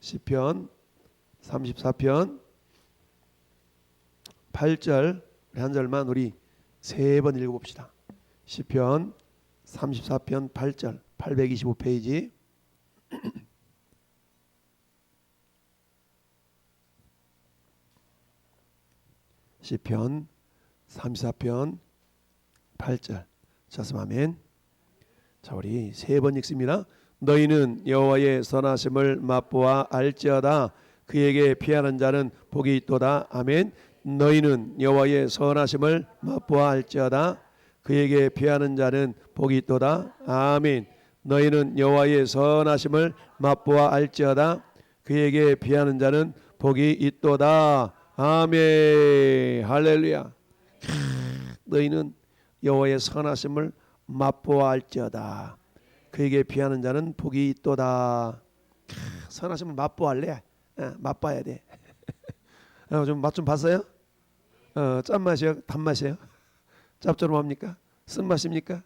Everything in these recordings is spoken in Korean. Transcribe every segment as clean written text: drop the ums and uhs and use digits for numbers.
시편 34편 8절 한 절만 우리 세 번 읽어봅시다. 시편 34편 8절 825페이지. 시편 34편 8절. 자씀 아멘. 자, 우리 세 번 읽습니다. 너희는 여호와의 선하심을 맛보아 알지어다. 그에게 피하는 자는 복이 있도다. 아멘. 너희는 여호와의 선하심을 맛보아 알지어다. 그에게 피하는 자는 복이 있도다. 아멘. 너희는 여호와의 선하심을 맛보아 알지어다. 그에게 피하는 자는 복이 있도다. 아멘. 할렐루야. 너희는 여호와의 선하심을 맛보아 알지어다. 그에게 피하는 자는 복이 있도다. 선하심을 맛보아할래? 맛봐야 돼. 좀 맛 좀 봤어요? 짠맛이요? 단맛이요? 짭조름합니까? 쓴맛입니까?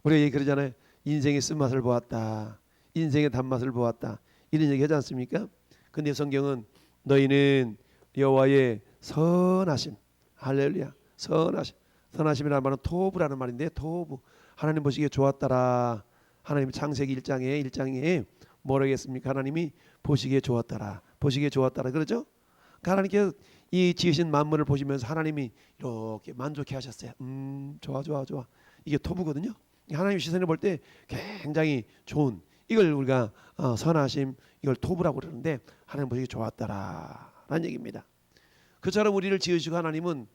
우리가 얘기 그러잖아요. 인생의 쓴맛을 보았다. 인생의 단맛을 보았다. 이런 얘기 하지 않습니까? 근데 성경은 너희는 여호와의 선하심, 할렐루야, 선하심. 선하심이라는 말은 토부라는 말인데, 토부, 하나님 보시기에 좋았더라. 하나님 창세기 1장에 뭐라고 했습니까? 하나님이 보시기에 좋았더라. 보시기에 좋았더라. 그렇죠? 하나님께서 이 지으신 만물을 보시면서 하나님이 이렇게 만족해 하셨어요. 좋아. 이게 토부거든요. 하나님 시선을 볼 때 굉장히 좋은, 이걸 우리가 선하심, 이걸 토부라고 그러는데 하나님 보시기에 좋았더라 라는 얘기입니다. 그처럼 우리를 지으시고 하나님은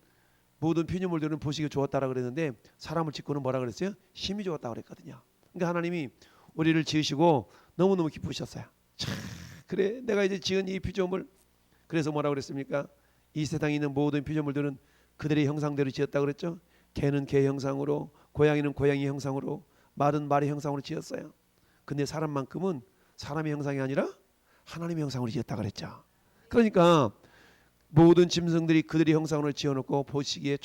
모든 피조물들은 보시기에 좋았다라 그랬는데 사람을 짓고는 뭐라 그랬어요? 심히 좋았다고 그랬거든요. 그러니까 하나님이 우리를 지으시고 너무너무 기쁘셨어요. 참, 그래 내가 이제 지은 이 피조물, 그래서 뭐라고 그랬습니까? 이 세상에 있는 모든 피조물들은 그들의 형상대로 지었다고 그랬죠. 개는 개 형상으로, 고양이는 고양이 형상으로, 말은 말의 형상으로 지었어요. 근데 사람만큼은 사람의 형상이 아니라 하나님의 형상으로 지었다고 그랬죠. 그러니까 모든 짐승들이 그들의 형상으로 지어놓고 보시기에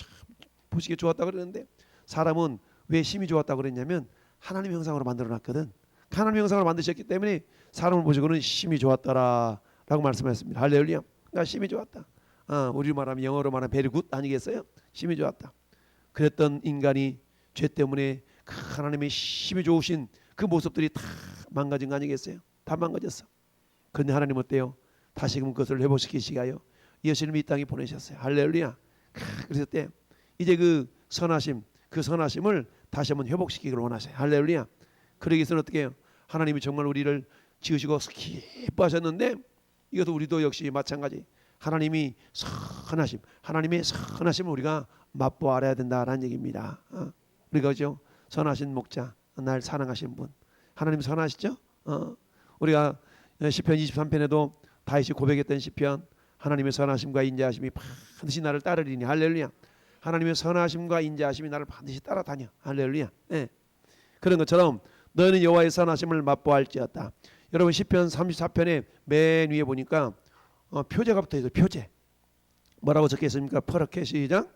좋았다고 그랬는데 사람은 왜 심히 좋았다고 그랬냐면 하나님의 형상으로 만들어놨거든. 하나님의 형상으로 만드셨기 때문에 사람을 보시고는 심히 좋았다라 라고 말씀하셨습니다. 할렐루야. 그러니까 심히 좋았다. 우리로 말하면, 영어로 말하면 very good 아니겠어요? 심히 좋았다. 그랬던 인간이 죄 때문에 하나님의 심히 좋으신 그 모습들이 다 망가진 거 아니겠어요? 다 망가졌어. 그런데 하나님 어때요? 다시금 그것을 회복시키시기 위하여 예수님이 이 땅에 보내셨어요. 할렐루야. 그랬을 때 이제 그 선하심을 다시 한번 회복시키기를 원하세요. 할렐루야. 그러기 위해서는 어떻게 해요? 하나님이 정말 우리를 지으시고 기뻐하셨는데 이것도 우리도 역시 마찬가지. 하나님의 선하심을 우리가 맛보아 알아야 된다라는 얘기입니다. 우리가 그죠? 선하신 목자, 날 사랑하신 분, 하나님 선하시죠? 우리가 시편 23편에도 다윗이 고백했던 시편, 하나님의 선하심과 인자하심이 반드시 나를 따르리니. 할렐루야. 하나님의 선하심과 인자하심이 나를 반드시 따라다녀. 할렐루야. 네. 그런 것처럼 너희는 여호와의 선하심을 맛보알지어다. 여러분 시편 34편에 맨 위에 보니까 표제가 붙어있어요. 표제. 뭐라고 적혀있습니까? 퍼렇게 시작.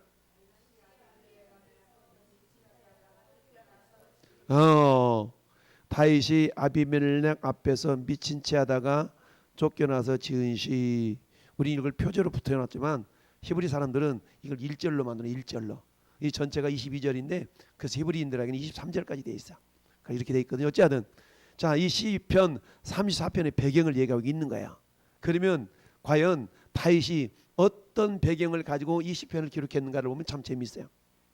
다윗이 아비멜렉 앞에서 미친 채 하다가 쫓겨나서 지은 시. 우리 이걸 표제로 붙여놨지만 히브리 사람들은 이걸 1절로 만드는, 1절로. 이 전체가 22절인데 그래서 히브리인들에게는 23절까지 돼 있어. 그러니까 이렇게 돼 있거든요. 어찌하든 자, 이 시편 34편의 배경을 얘기하고 있는 거예요. 그러면 과연 다윗이 어떤 배경을 가지고 이 시편을 기록했는가를 보면 참 재미있어요.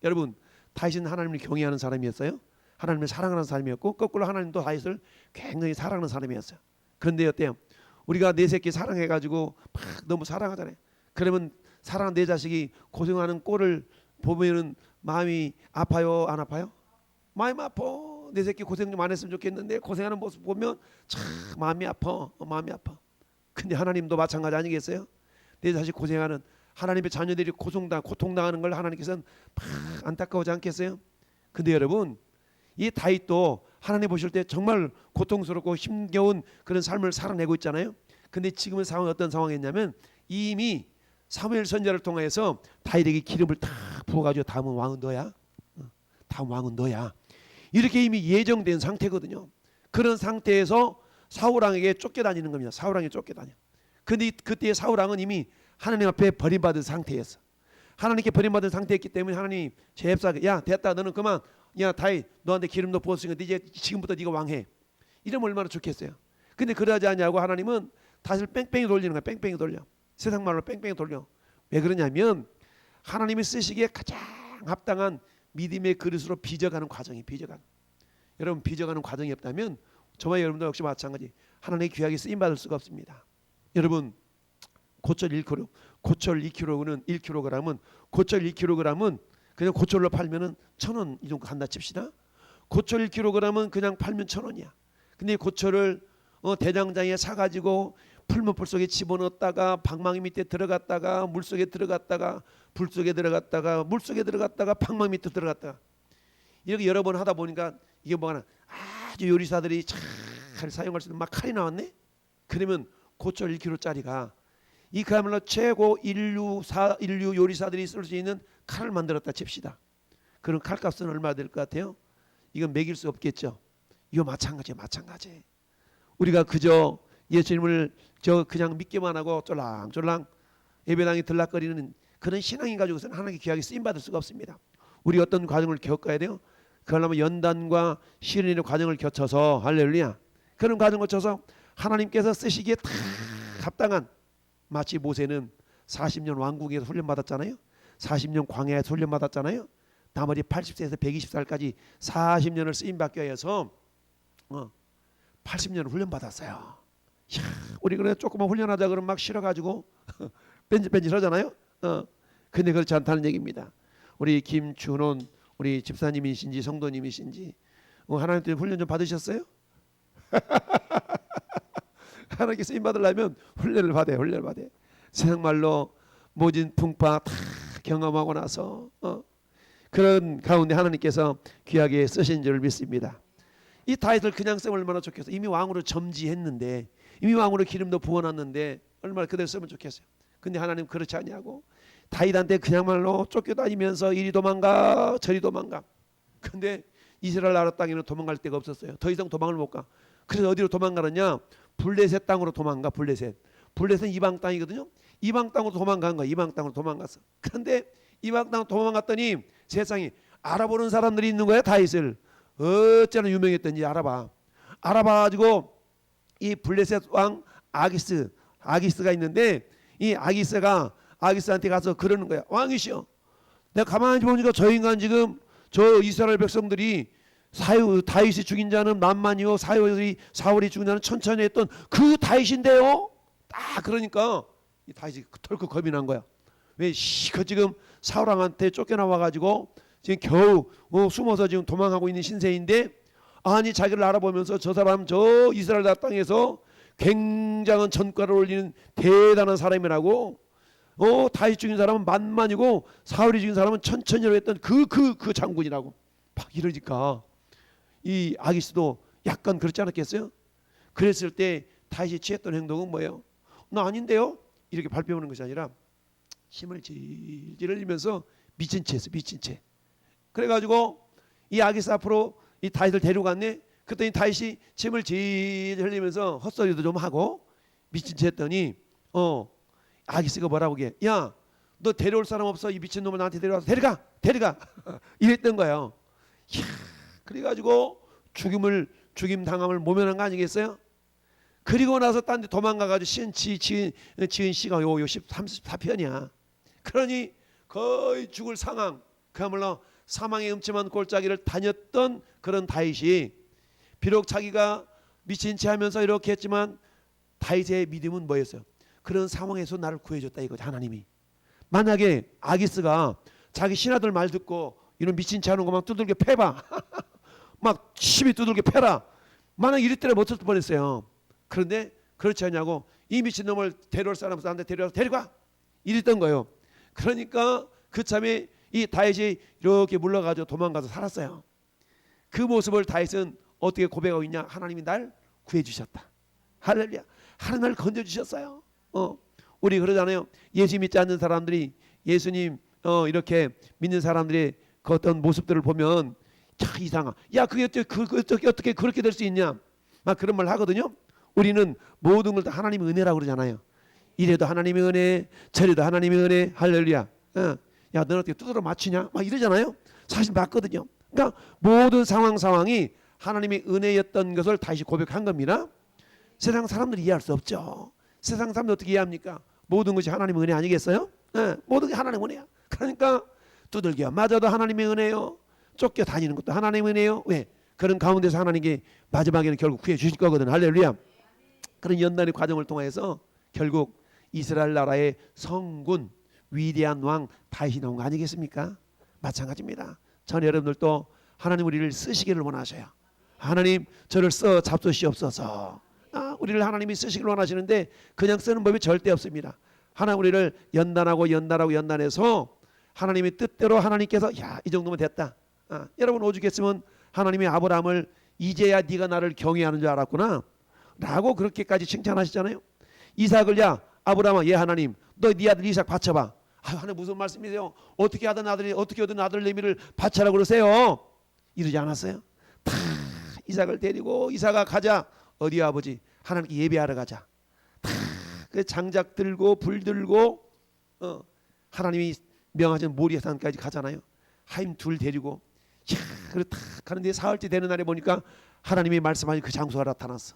여러분, 다윗은 하나님을 경외하는 사람이었어요. 하나님을 사랑하는 사람이었고 거꾸로 하나님도 다윗을 굉장히 사랑하는 사람이었어요. 그런데 어때요? 우리가 내 새끼 사랑해가지고 막 너무 사랑하잖아요. 그러면 사랑하는 내 자식이 고생하는 꼴을 보면은 마음이 아파요, 안 아파요? 마음이 아파. 내 새끼 고생 좀 안 했으면 좋겠는데 고생하는 모습 보면 참 마음이 아파. 근데 하나님도 마찬가지 아니겠어요? 내 자식 고생하는, 하나님의 자녀들이 고통당하는 걸 하나님께서는 막 안타까워하지 않겠어요? 근데 여러분, 이 다윗도 하나님 보실 때 정말 고통스럽고 힘겨운 그런 삶을 살아내고 있잖아요. 근데 지금의 상황이 어떤 상황이었냐면 이미 사무엘 선지자를 통해서 다윗에게 기름을 딱 부어가지고 다음은 왕은 너야. 다음 왕은 너야. 이렇게 이미 예정된 상태거든요. 그런 상태에서 사울왕에게 쫓겨다니는 겁니다. 사울왕에게 쫓겨다녀. 근데 그때 사울 왕은 이미 하나님 앞에 버림받은 상태였어. 하나님께 버림받은 상태였기 때문에 하나님이 제압사게 야 됐다 너는 그만 야 다윗 너한테 기름도 부었으니까 이제 지금부터 네가 왕해. 이러면 얼마나 좋겠어요. 근데 그러지 않냐고 하나님은 다시를 뺑뺑이 돌리는 거야. 뺑뺑이 돌려. 세상 말로 뺑뺑이 돌려. 왜 그러냐면 하나님이 쓰시기에 가장 합당한 믿음의 그릇으로 빚어가는 과정이 빚어가는. 여러분 빚어가는 과정이 없다면 저와 여러분도 역시 마찬가지 하나님의 귀하게 쓰임받을 수가 없습니다. 여러분 고철 1kg, 고철 2kg는 1kg은 고철 2kg은 그냥 고철로 팔면은 1,000원 이 정도 간다 칩시다. 고철 1kg은 그냥 팔면 1,000원이야. 근데 고철을 대장장에 사가지고 풀무불 속에 집어넣었다가 방망이 밑에 들어갔다가 물속에 들어갔다가 불속에 들어갔다가 물속에 들어갔다가 방망이 밑에 들어갔다가 이렇게 여러 번 하다 보니까 이게 뭐가 아주 요리사들이 잘 사용할 수 있는 막 칼이 나왔네. 그러면 고철 1kg짜리가 이 그야말로 최고 인류 요리사들이 쓸 수 있는 칼을 만들었다 칩시다. 그럼 칼값은 얼마 될 것 같아요? 이건 매길 수 없겠죠. 이거 마찬가지. 우리가 그저 예수님을 그냥 믿기만 하고 쫄랑쫄랑 예배당에 들락거리는 그런 신앙인 가지고서는 하나님께 귀하게 쓰임받을 수가 없습니다. 우리 어떤 과정을 겪어야 돼요? 그러려면 연단과 시련의 과정을 거쳐서 할렐루야 그런 과정을 거쳐서 하나님께서 쓰시기에 다 합당한 마치 모세는 40년 왕궁에서 훈련받았잖아요. 40년 광야에서 훈련받았잖아요. 나머지 80세에서 120살까지 40년을 쓰임받기 위해서 80년을 훈련받았어요. 우리 그래 조금만 훈련하자 그러면 막 싫어가지고 뺀질뺀질 하잖아요. 근데 그렇지 않다는 얘기입니다. 우리 김준원 우리 집사님이신지 성도님이신지 하나님 때문에 훈련 좀 받으셨어요? 하나님께 쓰임 받으려면 훈련을 받아요. 세상 말로 모진 풍파 다 경험하고 나서 그런 가운데 하나님께서 귀하게 쓰신 줄 믿습니다. 이 다윗을 그냥 쓰면 얼마나 좋겠어. 이미 왕으로 점지했는데 이미 왕으로 기름도 부어놨는데 얼마나 그대로 쓰면 좋겠어요. 근데 하나님 그렇지 않냐고 다윗한테 그냥말로 쫓겨다니면서 이리 도망가 저리 도망가. 근데 이스라엘 나라 땅에는 도망갈 데가 없었어요. 더 이상 도망을 못 가. 그래서 어디로 도망가느냐 블레셋 땅으로 도망가. 블레셋은 이방 땅이거든요. 이방 땅으로 도망간 거야. 이방 땅으로 도망갔어. 그런데 이방 땅으로 도망갔더니 세상에 알아보는 사람들이 있는 거야. 다윗을 어쩌나 유명했던지 알아봐가지고 이 블레셋 왕 아기스가 있는데 이 아기스한테 가서 그러는 거야. 왕이시여 내가 가만히 보니까 저 인간 지금 저 이스라엘 백성들이 다윗이 죽인 자는 만만이요 사울이 죽인 자는 천천히 했던 그 다윗인데요. 딱 그러니까 이 다윗이 털컥 겁이 난 거야. 왜 그 지금 사울 왕한테 쫓겨나와가지고 지금 겨우 숨어서 지금 도망하고 있는 신세인데 아니 자기를 알아보면서 저 사람 저 이스라엘 땅에서 굉장한 전과를 올리는 대단한 사람이라고 다윗 죽인 사람은 만만이고 사울이 죽인 사람은 천천히라고 했던 그 장군이라고 막 이러니까 이 아기스도 약간 그렇지 않았겠어요? 그랬을 때 다윗이 취했던 행동은 뭐예요? 나 아닌데요? 이렇게 발뺌하는 것이 아니라 힘을 질질 흘리면서 미친 채 그래가지고 이 아기스 앞으로 이 다윗을 데려갔네. 그랬더니 다윗이 침을 질질 흘리면서 헛소리도 좀 하고 미친 채 했더니 아기스가 뭐라고 해? 야, 너 데려올 사람 없어? 이 미친 놈을 나한테 데려와서 데려가 이랬던 거예요. 이야, 그래가지고 죽임 당함을 모면한 거 아니겠어요? 그리고 나서 딴 데 도망가가지고 지은 씨가 요 34편이야. 그러니 거의 죽을 상황, 그야말로 사망의 음침한 골짜기를 다녔던 그런 다윗이 비록 자기가 미친 채 하면서 이렇게 했지만 다윗의 믿음은 뭐였어요? 그런 상황에서 나를 구해줬다 이거죠. 하나님이. 만약에 아기스가 자기 신하들 말 듣고 이런 미친 채 하는 것만 두들겨 패봐 막 시비 두들겨 패라 만약 이럴 때는 못 썼을 뻔했어요. 그런데 그렇지 않냐고 이 미친놈을 데려올 사람 나한테 데려가 이랬던 거예요. 그러니까 그 참에 이 다윗이 이렇게 물러가지고 도망가서 살았어요. 그 모습을 다윗은 어떻게 고백하고 있냐? 하나님이 날 구해주셨다. 할렐루야. 하나님 날 건져주셨어요. 우리 그러잖아요. 예수 믿지 않는 사람들이 예수님 이렇게 믿는 사람들의 그 어떤 모습들을 보면 참 이상하. 야 그게 어떻게 그렇게 될 수 있냐? 막 그런 말 하거든요. 우리는 모든 걸 다 하나님의 은혜라고 그러잖아요. 이래도 하나님의 은혜, 저래도 하나님의 은혜. 할렐루야. 야, 너는 어떻게 두드러 맞추냐? 막 이러잖아요. 사실 맞거든요. 그러니까 모든 상황이 하나님의 은혜였던 것을 다시 고백한 겁니다. 세상 사람들이 이해할 수 없죠. 세상 사람들 어떻게 이해합니까? 모든 것이 하나님의 은혜 아니겠어요? 모든 게 하나님의 은혜야. 그러니까 두들겨 맞아도 하나님의 은혜요, 쫓겨 다니는 것도 하나님의 은혜요. 왜? 그런 가운데서 하나님께 마지막에는 결국 구해 주실 거거든. 할렐루야. 그런 연단의 과정을 통해서 결국 이스라엘 나라의 성군 위대한 왕 다윗이 나온 거 아니겠습니까? 마찬가지입니다. 전 여러분들도 하나님 우리를 쓰시기를 원하셔요. 하나님 저를 써 잡수시옵소서. 우리를 하나님이 쓰시기를 원하시는데 그냥 쓰는 법이 절대 없습니다. 하나님 우리를 연단해서 하나님의 뜻대로 하나님께서 이 정도면 됐다. 여러분 오죽했으면 하나님이 아브라함을 이제야 네가 나를 경외하는 줄 알았구나 라고 그렇게까지 칭찬하시잖아요. 이삭을 아브라함아, 하나님 너 네 아들 이삭 바쳐봐. 하나님 무슨 말씀이세요? 어떻게 얻은 아들 레미를 바쳐라 그러세요? 이러지 않았어요? 다 이삭을 데리고 이삭아 가자. 어디야 아버지? 하나님께 예배하러 가자. 다 그 장작 들고 불 들고 하나님이 명하신 모리아 산까지 가잖아요. 하임 둘 데리고 그리고 탁 가는데 사흘째 되는 날에 보니까 하나님이 말씀하신 그 장소가 나타났어.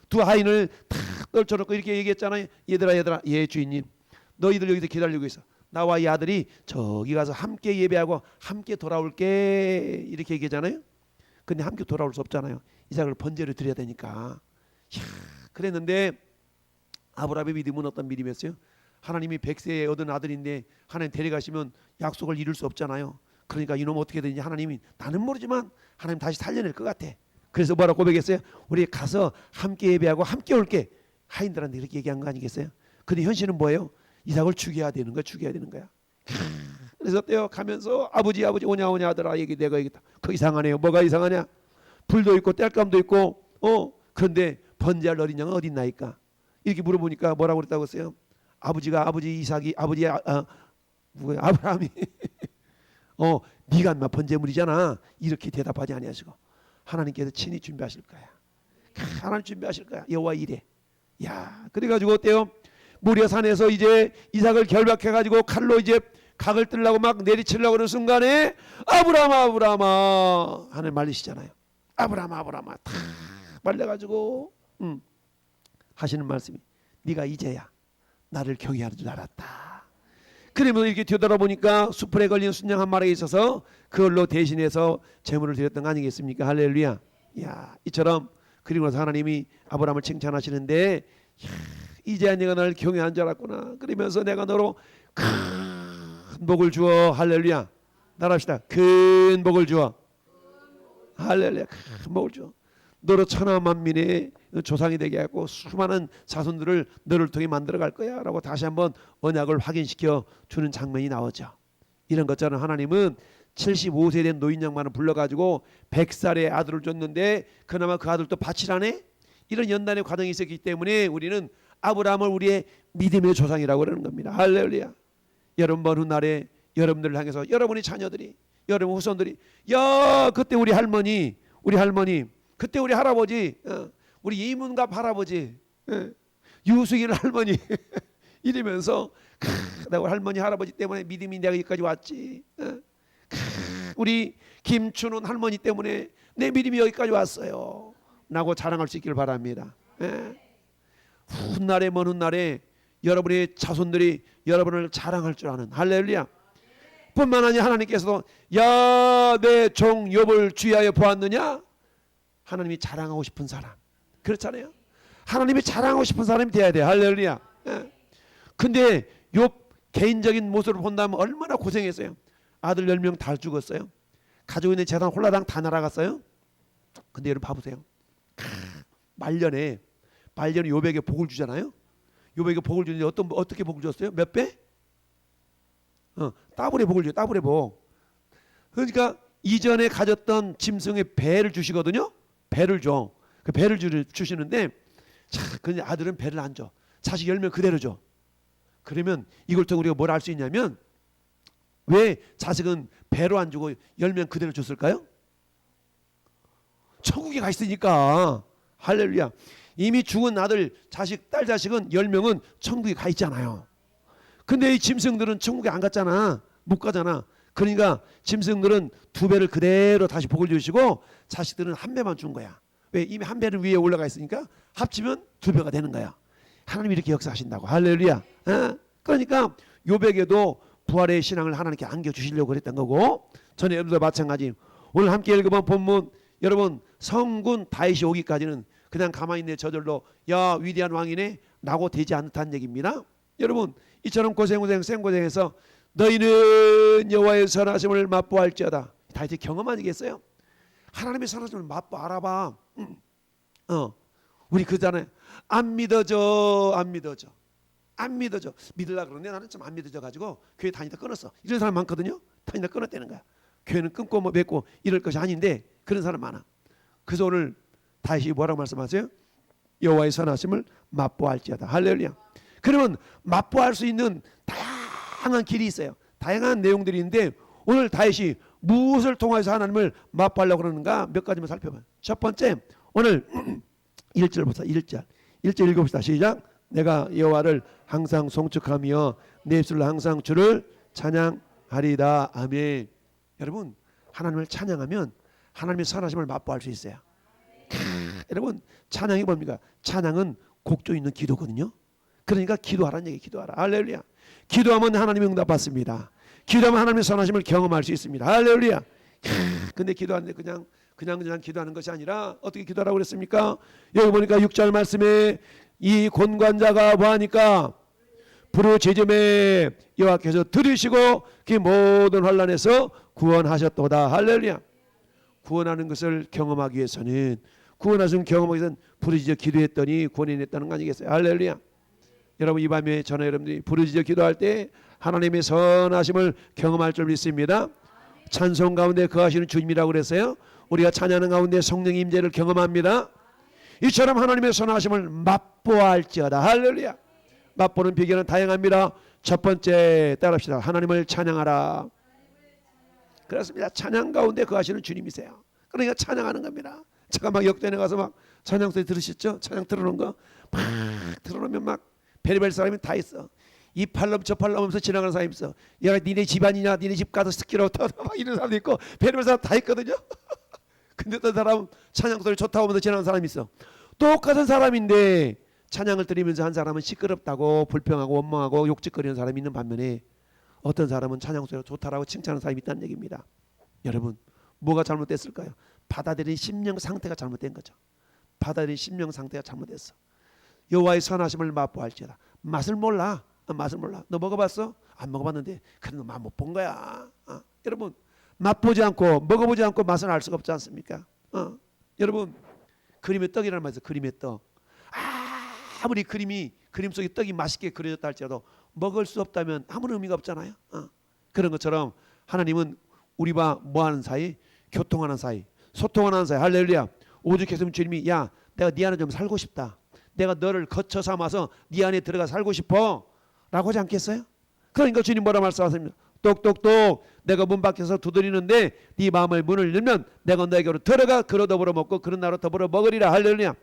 두 하인을 탁 떨쳐놓고 이렇게 얘기했잖아요. 얘들아 예 주인님, 너희들 여기서 기다리고 있어. 나와 이 아들이 저기 가서 함께 예배하고 함께 돌아올게 이렇게 얘기하잖아요. 근데 함께 돌아올 수 없잖아요. 이삭을 번제로 드려야 되니까. 그랬는데 아브라함의 믿음은 어떤 믿음이었어요? 하나님이 100세에 얻은 아들인데 하나님 데려가시면 약속을 이룰 수 없잖아요. 그러니까 이놈 어떻게 되는지 하나님이 나는 모르지만 하나님 다시 살려낼 것 같아. 그래서 뭐라고 고백했어요? 우리 가서 함께 예배하고 함께 올게. 하인들한테 이렇게 얘기한 거 아니겠어요? 근데 현실은 뭐예요? 이삭을 죽여야 되는 거야. 그래서 어때요? 가면서 아버지 오냐 하더라. 내가 얘기했다. 그거 이상하네요. 뭐가 이상하냐? 불도 있고 땔감도 있고 그런데 번제할 어린 양은 어딨나이까? 이렇게 물어보니까 뭐라고 그랬다고 했어요? 아버지 이삭이 아브라함이 네가 인마 번제물이잖아. 이렇게 대답하지 아니하시고 하나님께서 친히 준비하실 거야. 하나님 준비하실 거야. 여호와 이래. 그래가지고 어때요? 모리아 산에서 이제 이삭을 결박해가지고 칼로 이제 각을 뜰라고 막 내리치려고 그러는 순간에 아브라함아 하늘 말리시잖아요. 아브라함아 다 말려가지고 하시는 말씀이 네가 이제야 나를 경외하는 줄 알았다. 그러면서 이렇게 뒤돌아보니까 수풀에 걸린 순양 한 마리가 있어서 그걸로 대신해서 제물을 드렸던 거 아니겠습니까? 할렐루야. 이처럼 그리고 나서 하나님이 아브라함을 칭찬하시는데 이제야 네가 나를 경외한 줄 알았구나. 그러면서 내가 너로 큰 복을 주어. 할렐루야. 나랍시다. 큰 복을 주어. 할렐루야. 큰 복을 주어. 너로 천하 만민의 조상이 되게 하고 수많은 자손들을 너를 통해 만들어 갈 거야 라고 다시 한번 언약을 확인시켜 주는 장면이 나오죠. 이런 것처럼 하나님은 75세 된 노인 양반을 불러가지고 100살의 아들을 줬는데 그나마 그 아들도 바치라네. 이런 연단의 과정이 있었기 때문에 우리는 아브라함을 우리의 믿음의 조상이라고 그러는 겁니다. 할렐루야. 여러분 먼 훗날에 여러분들을 향해서 여러분의 자녀들이 여러분 후손들이 그때 우리 할머니 그때 우리 할아버지 우리 이문갑 할아버지 유승일 할머니 이러면서 내가 할머니 할아버지 때문에 믿음이 내가 여기까지 왔지. 우리 김춘훈 할머니 때문에 내 믿음이 여기까지 왔어요 라고 자랑할 수 있기를 바랍니다. 훗날에 먼 훗날에 여러분의 자손들이 여러분을 자랑할 줄 아는. 할렐루야. 뿐만 아니라 하나님께서도 내 종 욥을 주의하여 보았느냐. 하나님이 자랑하고 싶은 사람. 그렇잖아요. 하나님이 자랑하고 싶은 사람이 돼야 돼. 할렐루야. 근데 욥 개인적인 모습을 본다면 얼마나 고생했어요. 아들 10명 다 죽었어요. 가지고 있는 재산 홀라당 다 날아갔어요. 근데 여러분 봐보세요. 말년에 욥에게 복을 주잖아요. 욥에게 복을 주는데 어떻게 복을 줬어요? 몇 배? 따블의 복을 줘요. 따블의 복. 그러니까 이전에 가졌던 짐승의 배를 주시거든요. 배를 줘. 그 배를 주시는데 근데 아들은 배를 안 줘. 자식 10명 그대로 줘. 그러면 이걸 통해 우리가 뭘 알 수 있냐면 왜 자식은 배로 안 주고 10명 그대로 줬을까요? 천국에 가 있으니까. 할렐루야. 이미 죽은 아들, 자식, 딸, 자식은 10명은 천국에 가 있잖아요. 근데 이 짐승들은 천국에 안 갔잖아. 못 가잖아. 그러니까 짐승들은 2배를 그대로 다시 복을 주시고 자식들은 1배만 준 거야. 왜? 이미 1배는 위에 올라가 있으니까 합치면 2배가 되는 거야. 하나님이 이렇게 역사하신다고. 할렐루야. 그러니까 요백에도 부활의 신앙을 하나님께 안겨주시려고 그랬던 거고, 저는 여러분도 마찬가지. 오늘 함께 읽어본 본문, 여러분 성군 다윗이 오기까지는 그냥 가만히 있네 저절로 야 위대한 왕이네 라고 되지 않다는 얘기입니다. 여러분 이처럼 고생 생고생해서 너희는 여호와의 선하심을 맛보할지어다. 다윗이 경험 아니겠어요? 하나님의 선하심을 맛보 알아봐. 우리 그잖아요. 안 믿어져. 믿으려고 그러는데 나는 좀 안 믿어져 가지고 교회 다니다 끊었어. 이런 사람 많거든요. 다니다 끊었다는 거야. 교회는 끊고 뭐 맺고 이럴 것이 아닌데 그런 사람 많아. 그래서 오늘 다시 뭐라고 말씀하세요? 여호와의 선하심을 맛보할지어다. 할렐루야. 그러면 맛보할 수 있는 다양한 길이 있어요. 다양한 내용들이 있는데 오늘 다윗이 무엇을 통해서 하나님을 맛보려고 그러는가 몇 가지만 살펴봐요. 첫 번째 오늘 1절 봅시다. 1절 읽어봅시다. 시작. 내가 여호와를 항상 송축하며 내 입술로 항상 주를 찬양하리다. 아멘. 여러분 하나님을 찬양하면 하나님의 선하심을 맛보할 수 있어요. 여러분 찬양이 뭡니까? 찬양은 곡조 있는 기도거든요. 그러니까 기도하라는 얘기. 기도하라. 할렐루야. 기도하면 하나님이 응답받습니다. 기도하면 하나님의 선하심을 경험할 수 있습니다. 할렐루야. 근데 기도하는데 그냥 기도하는 것이 아니라 어떻게 기도하라고 그랬습니까? 여기 보니까 6절 말씀에 이 권관자가 뭐하니까 부르짖음에 여호와께서 들으시고 그 모든 환난에서 구원하셨도다. 할렐루야. 구원하는 것을 경험하기 위해서는 부르짖어 기도했더니 구원이 됐다는 거 아니겠어요? 할렐루야. 여러분 이 밤에 저는 여러분들이 부르짖어 기도할 때 하나님의 선하심을 경험할 줄 믿습니다. 찬송 가운데 거하시는 주님이라고 그랬어요. 우리가 찬양하는 가운데 성령의 임재를 경험합니다. 이처럼 하나님의 선하심을 맛보할지어다. 할렐루야. 맛보는 비결은 다양합니다. 첫 번째 따라합시다. 하나님을 찬양하라. 그렇습니다. 찬양 가운데 거하시는 주님이세요. 그러니까 찬양하는 겁니다. 제가 막 역전에 가서 막 찬양 소리 들으셨죠? 찬양 틀어놓은 거 막 틀어놓으면 막 별의별 사람이 다 있어. 이 팔럼 저 팔럼 하면서 지나가는 사람이 있어. 야 니네 집안이냐 니네 집 가서 스키로 타다 막 이런 사람도 있고 별의별 사람 다 있거든요. 근데 어떤 사람 찬양 소리 좋다고 하면서 지나가는 사람이 있어. 똑같은 사람인데 찬양을 들으면서 한 사람은 시끄럽다고 불평하고 원망하고 욕짓거리는 사람이 있는 반면에 어떤 사람은 찬양 소리가 좋다라고 칭찬하는 사람이 있다는 얘기입니다. 여러분 뭐가 잘못됐을까요? 받아들인 심령 상태가 잘못된 거죠. 받아들인 심령 상태가 잘못됐어. 여호와의 선하심을 맛보할지어다. 맛을 몰라. 너 먹어봤어? 안 먹어봤는데 그래 너 맛 못 본 거야. 여러분 맛보지 않고 먹어보지 않고 맛은 알 수가 없지 않습니까? 여러분 그림의 떡이라는 말이죠. 그림의 떡. 아무리 그림 속에 떡이 맛있게 그려졌다 할지라도 먹을 수 없다면 아무런 의미가 없잖아요. 그런 것처럼 하나님은 우리와 뭐하는 사이? 교통하는 사이, 소통하는 사이. 할렐루야. 오죽했으면 주님이 야 내가 네 안에 좀 살고 싶다. 내가 너를 거쳐 삼아서 네 안에 들어가 살고 싶어 라고 하지 않겠어요? 그러니까 주님 뭐라 말씀하십니까? 똑똑똑 내가 문 밖에서 두드리는데 네 마음의 문을 열면 내가 너에게로 들어가 그로 더불어 먹고 그런 나로 더불어 먹으리라. 할렐루야.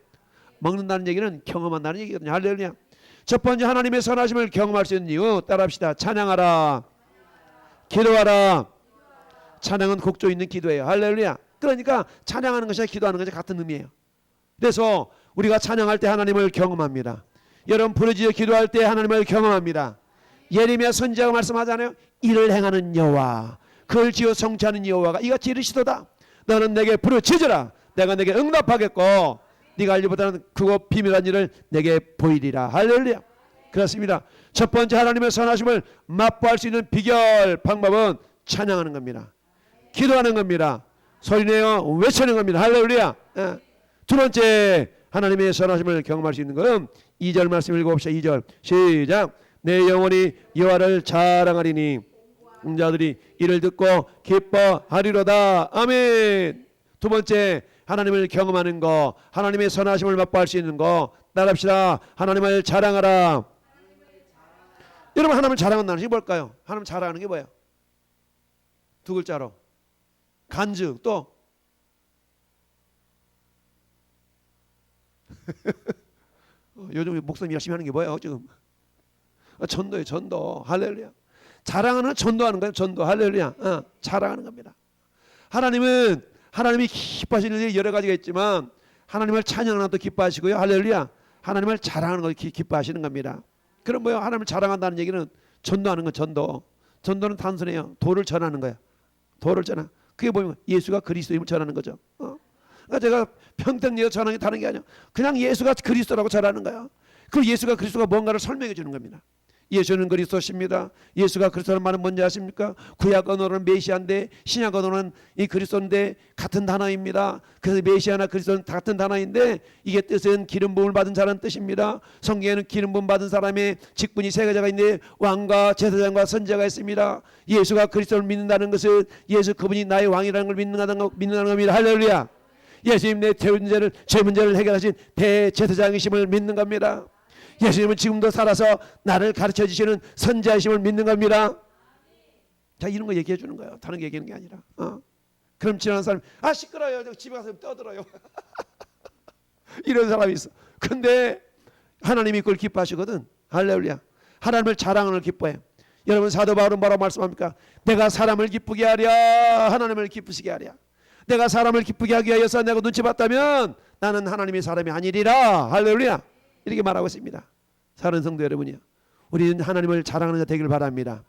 먹는다는 얘기는 경험한다는 얘기거든요. 할렐루야. 첫 번째 하나님의 선하심을 경험할 수 있는 이유 따라합시다. 찬양하라. 기도하라. 찬양은 곡조 있는 기도예요. 할렐루야. 그러니까 찬양하는 것이나 기도하는 것이 같은 의미예요. 그래서 우리가 찬양할 때 하나님을 경험합니다. 여러분 부르짖어 기도할 때 하나님을 경험합니다. 예레미야 선지자가 말씀하잖아요. 이를 행하는 여호와 그를 지어 성취하는 여호와가 이같이 이르시도다. 너는 내게 부르짖으라. 내가 내게 응답하겠고 네가 알지 못하는 크고 비밀한 일을 내게 보이리라. 할렐루야. 그렇습니다. 첫 번째 하나님의 선하심을 맛보할 수 있는 비결 방법은 찬양하는 겁니다. 기도하는 겁니다. 소리내어 외치는 겁니다. 할렐루야. 두 번째 하나님의 선하심을 경험할 수 있는 것은 2절 말씀 읽어봅시다. 2절 시작. 내 영혼이 여호와를 자랑하리니 자들이 이를 듣고 기뻐하리로다. 아멘. 두 번째 하나님을 경험하는 거, 하나님의 선하심을 맛보할 수 있는 거 따라합시다. 하나님을 자랑하라. 여러분 하나님을 자랑한다는 것이 뭘까요? 하나님 자랑하는 게 뭐예요? 두 글자로 간증. 또 요즘 목사님 열심히 하는 게 뭐예요 지금? 전도예요. 전도. 할렐루야. 자랑하는 전도하는 거예요. 전도. 할렐루야. 자랑하는 겁니다. 하나님이 기뻐하시는 일이 여러 가지가 있지만 하나님을 찬양하는 것도 기뻐하시고요. 할렐루야. 하나님을 자랑하는 것도 기뻐하시는 겁니다. 그럼 뭐요? 하나님을 자랑한다는 얘기는 전도하는 건 전도. 전도는 단순해요. 도를 전하는 거야. 도를 전하. 그게 뭐냐면 예수가 그리스도임을 전하는 거죠. 그러니까 제가 평생 예수 전하는 게 다른 게 아니야. 그냥 예수가 그리스도라고 전하는 거야. 그 예수가 그리스도가 뭔가를 설명해 주는 겁니다. 예수는 그리스도십니다. 예수가 그리스도라는 말은 뭔지 아십니까? 구약 언어로는 메시아인데 신약 언어로는 이 그리스도인데 같은 단어입니다. 그래서 메시아나 그리스도는 같은 단어인데 이게 뜻은 기름 부음을 받은 자라는 뜻입니다. 성경에는 기름 부음 받은 사람의 직분이 세 가지가 있는데 왕과 제사장과 선지자가 있습니다. 예수가 그리스도를 믿는다는 것은 예수 그분이 나의 왕이라는 걸 믿는다는 겁니다. 할렐루야. 예수님 내 죄 문제를 해결하신 대제사장이심을 믿는 겁니다. 예수님은 지금도 살아서 나를 가르쳐 주시는 선지자이심을 믿는 겁니다. 자, 이런 거 얘기해 주는 거예요. 다른 게 얘기하는 게 아니라. 그럼 지나는 사람 시끄러워요. 집에 가서 떠들어요. 이런 사람이 있어. 근데 하나님이 그걸 기뻐하시거든. 할렐루야. 하나님을 자랑하는 걸 기뻐해요. 여러분 사도 바울은 뭐라고 말씀합니까? 내가 사람을 기쁘게 하랴 하나님을 기쁘시게 하랴. 내가 사람을 기쁘게 하기 위해서 내가 눈치 봤다면 나는 하나님의 사람이 아니리라. 할렐루야. 이렇게 말하고 있습니다. 사랑하는 성도 여러분이요, 우리는 하나님을 자랑하는 자 되길 바랍니다.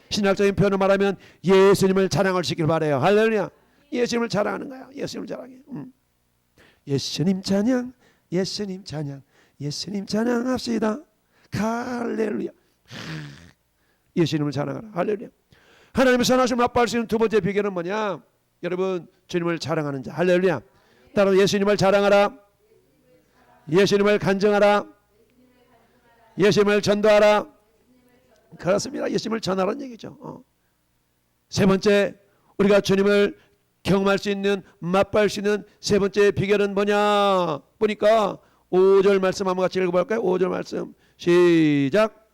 신학적인 표현을 말하면 예수님을 자랑할 수 있길 바라요. 할렐루야. 예수님을 자랑하는 거야. 예수님을 자랑해. 예수님 찬양, 예수님 찬양, 예수님 찬양합시다. 할렐루야. 예수님을 자랑하라. 할렐루야. 하나님의 선하심을 맛볼 수 있는 두 번째 비결은 뭐냐? 여러분, 주님을 자랑하는 자. 할렐루야. 따라 예수님을 자랑하라. 예수님을 간증하라. 예수님을 전도하라. 그렇습니다. 예수님을 전하라는 얘기죠. 세 번째, 우리가 주님을 경험할 수 있는, 맛볼 수 있는 세 번째 비결은 뭐냐 보니까 5절 말씀 한번 같이 읽어볼까요? 5절 말씀 시작.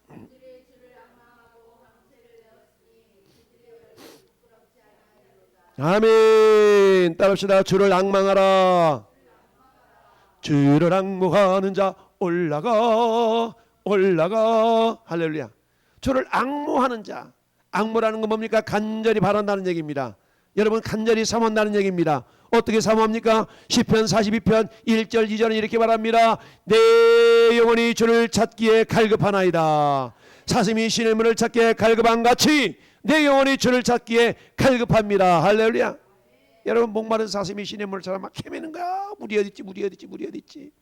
아멘. 따라합시다. 주를 앙망하라. 주를 앙모하는 자 올라가 할렐루야. 주를 앙모하는 자. 앙모라는 건 뭡니까? 간절히 바란다는 얘기입니다. 여러분, 간절히 사모한다는 얘기입니다. 어떻게 사모합니까? 시편 42편 1절 2절은 이렇게 말합니다. 내 영혼이 주를 찾기에 갈급하나이다. 사슴이 신의 문을 찾기에 갈급한 같이 내 영혼이 주를 찾기에 갈급합니다. 할렐루야. 여러분, 목마른 사슴이 신의 문을 찾아 막 헤매는 거야. 물이 어디 있지.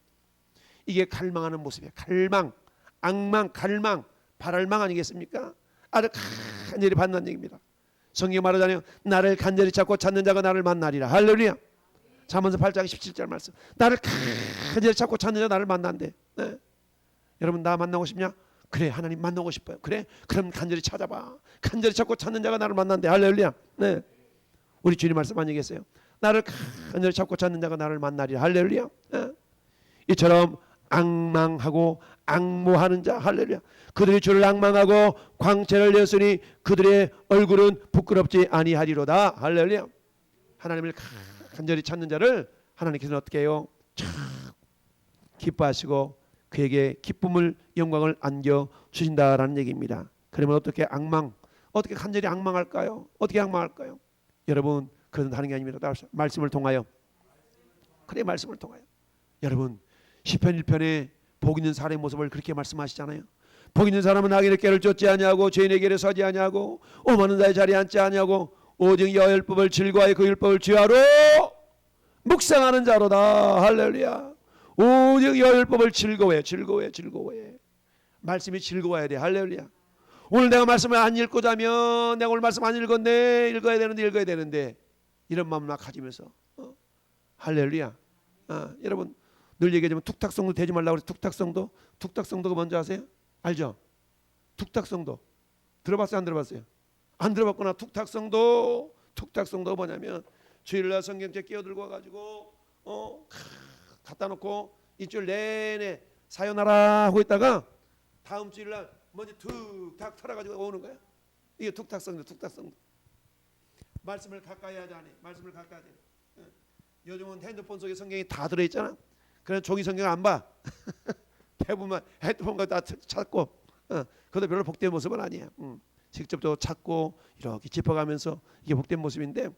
이게 갈망하는 모습이에요. 갈망, 앙망, 갈망, 발알망 아니겠습니까? 아주 간절히 받는 얘기입니다. 성경이 말하잖아요. 나를 간절히 찾고 찾는 자가 나를 만나리라. 할렐루야. 잠언서 8장 17절 말씀. 나를 간절히 찾고 찾는 자가 나를 만난대. 네. 여러분, 나 만나고 싶냐? 그래, 하나님 만나고 싶어요. 그래? 그럼 간절히 찾아봐. 간절히 찾고 찾는 자가 나를 만난대. 할렐루야. 네. 우리 주님 말씀 아니겠어요? 나를 간절히 찾고 찾는 자가 나를 만나리라. 할렐루야. 네. 이처럼 앙망하고 앙모하는 자. 할렐루야. 그들이 주를 앙망하고 광채를 내었으니 그들의 얼굴은 부끄럽지 아니하리로다. 할렐루야. 하나님을 간절히 찾는 자를 하나님께서는 어떻게 해요? 참 기뻐하시고 그에게 기쁨을, 영광을 안겨 주신다라는 얘기입니다. 그러면 어떻게 간절히 앙망할까요? 어떻게 앙망할까요? 여러분, 그건 다른 게 아닙니다. 말씀을 통하여. 그래, 말씀을 통하여. 여러분, 시편 1편에 복 있는 사람의 모습을 그렇게 말씀하시잖아요. 복 있는 사람은 악인의 꾀를 쫓지 아니하고 죄인의 길에 서지 아니하고 오만한 자의 자리에 앉지 아니하고 오직 여호와의 율법을 즐거워하여 그 율법을 주야로 묵상하는 자로다. 할렐루야. 오직 여호와의 율법을 즐거워해. 말씀이 즐거워야 돼. 할렐루야. 오늘 내가 말씀을 안 읽고 자면 내가 오늘 말씀 안 읽었네. 읽어야 되는데 이런 마음을 가지면서 할렐루야. 여러분, 늘 얘기하지만 툭탁성도 되지 말라고 그래서 툭탁성도가 뭔지 아세요? 알죠? 툭탁성도 들어봤어요? 안 들어봤어요? 안 들어봤구나. 툭탁성도 뭐냐면 주일날 성경책 끼어들고 와가지고 갖다 놓고 일주일 내내 사요나라 하고 있다가 다음 주일날 먼저 툭탁 털어가지고 오는 거야. 이게 툭탁성도. 말씀을 가까이 하지 않아. 말씀을 가까이 하지. 요즘은 핸드폰 속에 성경이 다 들어있잖아. 그래서 종이 성경 안 봐. 대부분 핸드폰과 다 찾고, 그것도 별로 복된 모습은 아니에요. 직접 또 찾고 이렇게 짚어가면서 이게 복된 모습인데,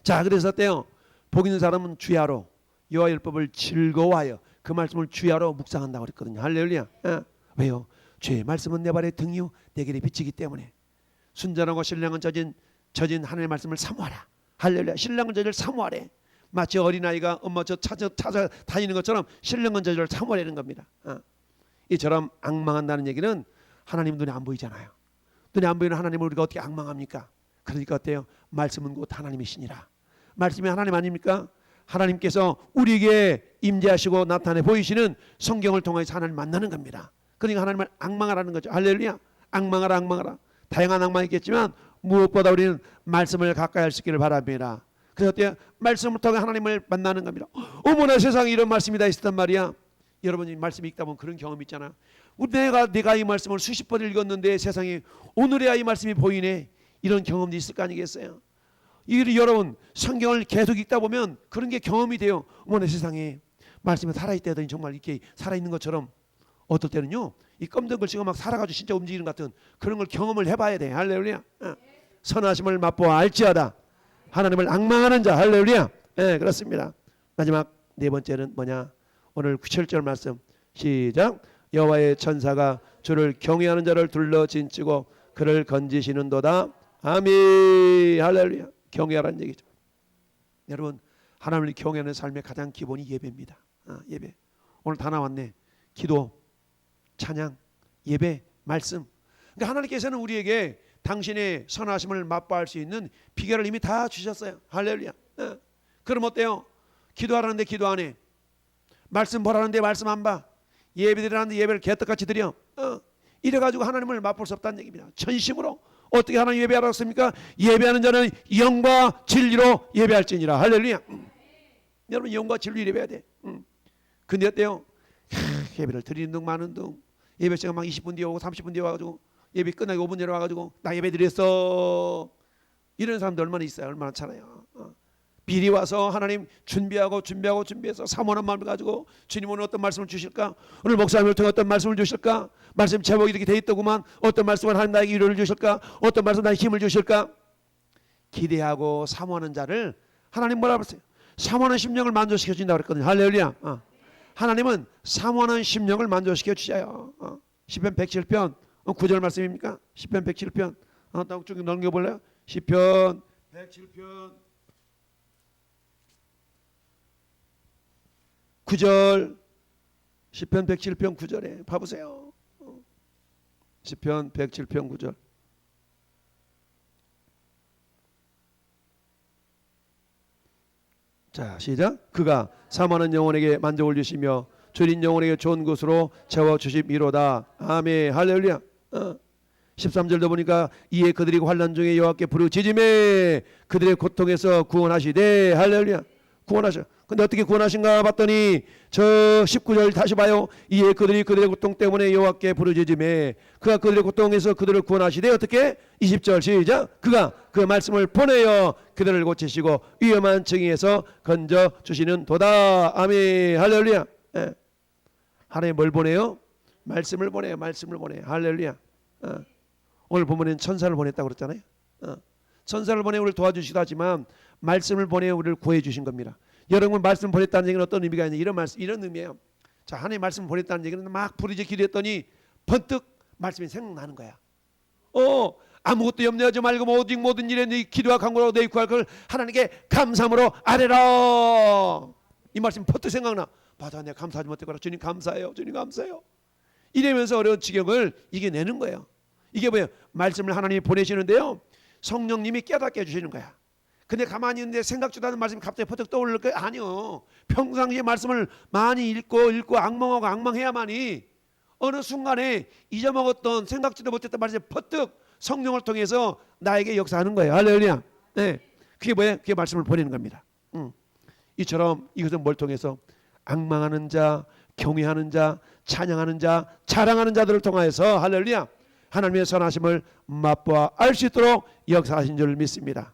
자, 그래서 어때요? 복 있는 사람은 주야로 여호와 율법을 즐거워하여 그 말씀을 주야로 묵상한다고 그랬거든요. 할렐루야. 왜요? 주의 말씀은 내 발의 등이요 내 길에 비치기 때문에 순전하고 신령한 젖은 하나님의 말씀을 사모하라. 할렐루야. 신령한 젖을 사모하래. 마치 어린아이가 엄마 저 찾아 다니는 것처럼 신령한 젖을 사모하라는 겁니다. 이처럼 앙망한다는 얘기는 하나님 눈에 안 보이잖아요. 눈에 안 보이는 하나님을 우리가 어떻게 앙망합니까? 그러니까 어때요? 말씀은 곧 하나님의 신이라. 말씀이 하나님 아닙니까? 하나님께서 우리에게 임재하시고 나타내 보이시는 성경을 통해서 하나님 만나는 겁니다. 그러니까 하나님을 앙망하라는 거죠. 할렐루야. 앙망하라, 앙망하라. 다양한 앙망이 있겠지만 무엇보다 우리는 말씀을 가까이 할 수 있기를 바랍니다. 그래서 어때요? 말씀을 통해 하나님을 만나는 겁니다. 어머나 세상에 이런 말씀이 다 있었단 말이야. 여러분이 말씀 읽다 보면 그런 경험 있잖아. 내가 이 말씀을 수십 번 읽었는데 세상에 오늘에야 이 말씀이 보이네. 이런 경험도 있을 거 아니겠어요? 여러분 성경을 계속 읽다 보면 그런 게 경험이 돼요. 어머나 세상에 말씀이 살아있다더니 정말 이렇게 살아있는 것처럼 어떨 때는요 이 검은 글씨가 막 살아가지고 진짜 움직이는 것 같은 그런 걸 경험을 해봐야 돼. 할렐루야. 선하심을 맛보아 알지어다. 하나님을 앙망하는 자. 할렐루야. 그렇습니다. 마지막 네 번째는 뭐냐? 오늘 7절 말씀 시작. 여호와의 천사가 주를 경외하는 자를 둘러 진치고 그를 건지시는도다. 아멘. 할렐루야. 경외하라는 얘기죠. 여러분 하나님을 경외하는 삶의 가장 기본이 예배입니다. 예배. 오늘 다 나왔네. 기도, 찬양, 예배, 말씀. 그러니까 하나님께서는 우리에게 당신의 선하심을 맛보할 수 있는 비결을 이미 다 주셨어요. 할렐루야. 그럼 어때요? 기도하라는데 기도 안 해. 말씀 보라는데 말씀 안 봐. 예배 드리라는데 예배를 개떡같이 드려. 이래가지고 하나님을 맛볼 수 없다는 얘기입니다. 전심으로 어떻게 하나님 예배하라고 했습니까? 예배하는 자는 영과 진리로 예배할지니라. 할렐루야. 여러분 영과 진리로 예배해야 돼. 근데 어때요? 예배를 드리는 둥 마는 둥 예배 시간 막 20분 뒤에 오고 30분 뒤에 와가지고 예배 끝나기 5분 전에 와가지고 나 예배 드렸어. 이런 사람들 얼마나 있어요. 얼마나 많잖아요. 미리 와서 하나님 준비해서 사모하는 마음을 가지고 주님 오늘 어떤 말씀을 주실까? 오늘 목사님을 통해 어떤 말씀을 주실까? 말씀 제목이 이렇게 돼 있더구만. 어떤 말씀을 하나님 나에게 위로를 주실까? 어떤 말씀 나에게 힘을 주실까? 기대하고 사모하는 자를 하나님 뭐라고 했어요? 사모하는 심령을 만족시켜 준다고 그랬거든요. 할렐루야. 하나님은 사모하는 심령을 만족시켜 주셔요. 시편 107편 9절 말씀입니까? 시편 107편 쭉 넘겨볼래요? 시편 107편 9절 시편 107편 9절에 봐보세요. 시편 107편 9절 자 시작. 그가 사모하는 영혼에게 만족을 주시며 줄인 영혼에게 좋은 곳으로 채워주심이로다. 아멘. 할렐루야. 13절도 보니까 이에 그들이 환난 중에 여호와께 부르짖음에 그들의 고통에서 구원하시되. 할렐루야. 구원하셔. 근데 어떻게 구원하신가 봤더니 저 19절 다시 봐요. 이에 그들이 그들의 고통 때문에 여호와께 부르짖음에 그가 그들의 고통에서 그들을 구원하시되 어떻게? 20절 시작. 그가 그 말씀을 보내어 그들을 고치시고 위험한 층에서 건져 주시는 도다. 아멘. 할렐루야. 하나님 뭘 보내요? 말씀을 보내요. 말씀을 보내요. 할렐루야. 오늘 보면은 천사를 보냈다고 그랬잖아요. 천사를 보내 우리를 도와주시기도 하지만 말씀을 보내 우리를 구해 주신 겁니다. 여러분 말씀 보냈다는 얘기는 어떤 의미가 있냐? 이런 말씀, 이런 의미예요. 자, 하나님 말씀 보냈다는 얘기는 막 부르짖 기도했더니 번뜩 말씀이 생각나는 거야. 아무것도 염려하지 말고 모든 일에 네 기도와 간구로 내 구할 걸 하나님께 감사함으로 아뢰라. 이 말씀 번뜩 생각나. 맞아, 내가 감사하지 못했구나. 주님 감사해요. 주님 감사해요. 이러면서 어려운 지경을 이겨내는 거예요. 이게 뭐예요? 말씀을 하나님이 보내시는데요. 성령님이 깨닫게 해주시는 거야. 근데 가만히 있는데 생각지도 않은 말씀이 갑자기 퍼뜩 떠오를 거예요? 아니요. 평상시에 말씀을 많이 읽고 앙망해야만이 어느 순간에 잊어먹었던 생각지도 못했던 말씀이 퍼뜩 성령을 통해서 나에게 역사하는 거예요. 할렐루야. 네. 그게 뭐예요? 그게 말씀을 보내는 겁니다. 이처럼 이것은 뭘 통해서? 앙망하는 자, 경외하는 자, 찬양하는 자, 자랑하는 자들을 통하여서 할렐루야. 하나님의 선하심을 맛보아 알 수 있도록 역사하신 줄 믿습니다.